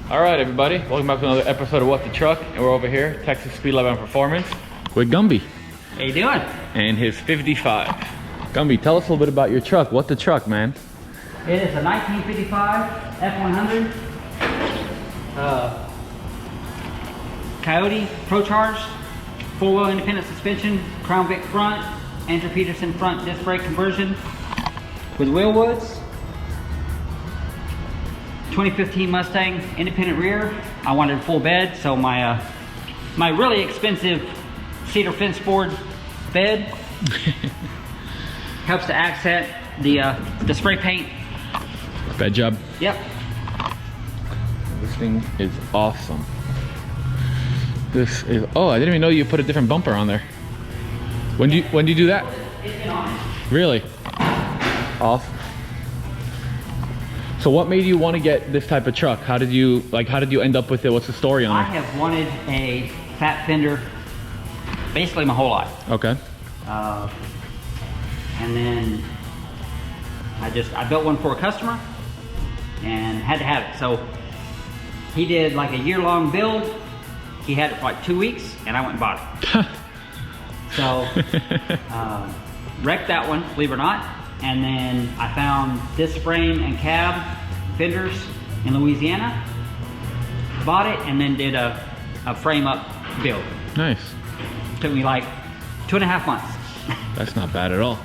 All right, everybody, welcome back to another episode of What the Truck, and we're over here, Texas Speed Lab and Performance, with Gumby. How you doing? And his 55. Gumby, tell us a little bit about your truck. What the truck, man? It is a 1955 F100 Coyote Pro-Charged, four-wheel independent suspension, Crown Vic front, Andrew Peterson front disc brake conversion with wheel woods. 2015 Mustang independent rear. I wanted a full bed, so my really expensive cedar fence board bed helps to accent the spray paint. Bad job. Yep. This thing is awesome. This is, oh, I didn't even know you put a different bumper on there. When do you do that? It's been on it. Really? Awesome. So what made you want to get this type of truck? How did you end up with it? What's the story on it? I have wanted a fat fender basically my whole life. Okay. And then I built one for a customer and had to have it. So he did like a year-long build. He had it for like 2 weeks and I went and bought it. So wrecked that one, believe it or not. And then I found disc frame and cab fenders in Louisiana. Bought it and then did a frame up build. Nice. Took me like 2.5 months. That's not bad at all.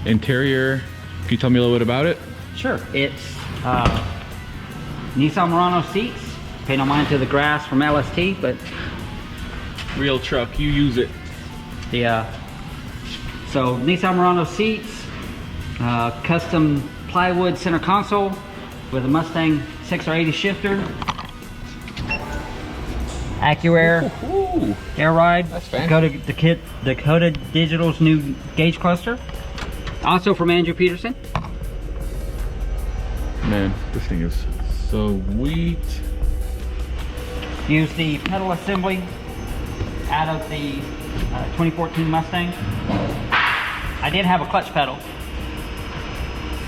Interior, can you tell me a little bit about it? Sure. It's Nissan Murano seats. Paint on mine to the grass from LST, but Real truck, you use it. So Nissan Murano seats, custom plywood center console with a Mustang 6R80 shifter, AccuAir air ride, That's fancy. Dakota Digital's new gauge cluster, also from Andrew Peterson. Man, this thing is so sweet. Use the pedal assembly out of the 2014 Mustang. I did have a clutch pedal,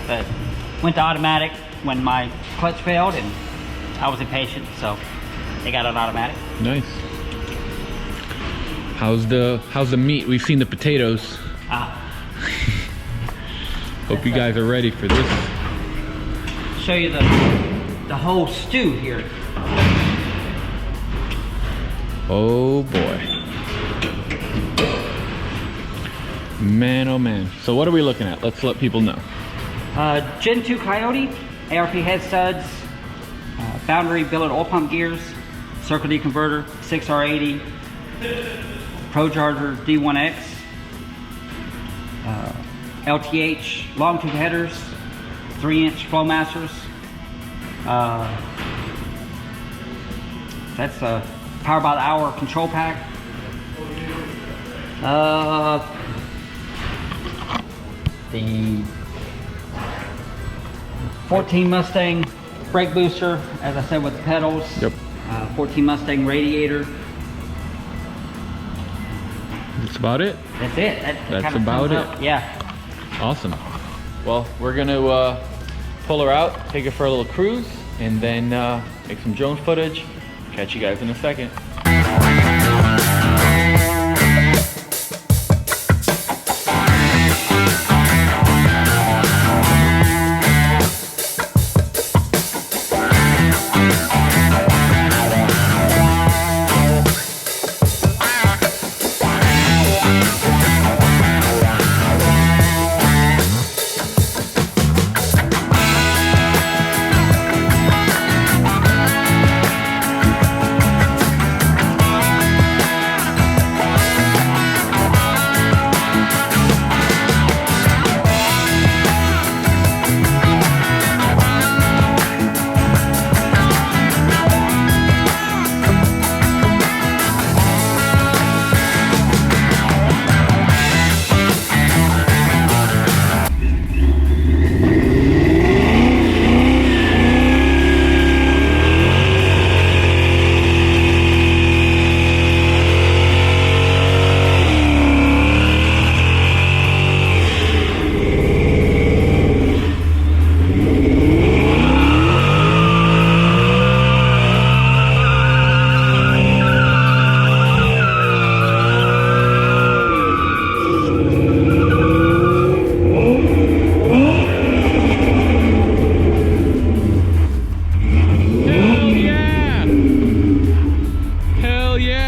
but went to automatic when my clutch failed and I was impatient, so they got an automatic. Nice. How's the meat? We've seen the potatoes. Hope you guys are ready for this. Show you the whole stew here. Oh boy. Man, oh man. So what are we looking at? Let's let people know. Gen 2 Coyote, ARP head studs, Boundary billet oil pump gears, circle D converter, 6R80, Pro-Charger D1X, LTH long tube headers, 3-inch Flowmasters. That's a power by the hour control pack. The 14 Mustang brake booster, as I said, with the pedals. Yep. 14 Mustang radiator. That's about it? That's it. That That's kinda about sums up. it. Yeah. Awesome. Well, we're gonna pull her out, take her for a little cruise, and then make some drone footage. Catch you guys in a second.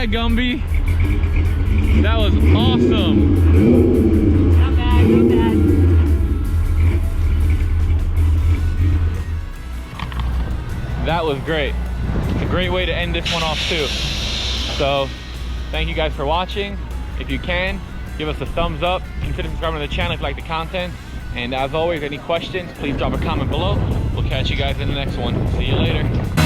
bad, Gumby. That was awesome. Not bad, not bad. That was great. It's a great way to end this one off too. So thank you guys for watching. If you can, give us a thumbs up. Consider subscribing to the channel if you like the content. And as always, any questions, please drop a comment below. We'll catch you guys in the next one. See you later.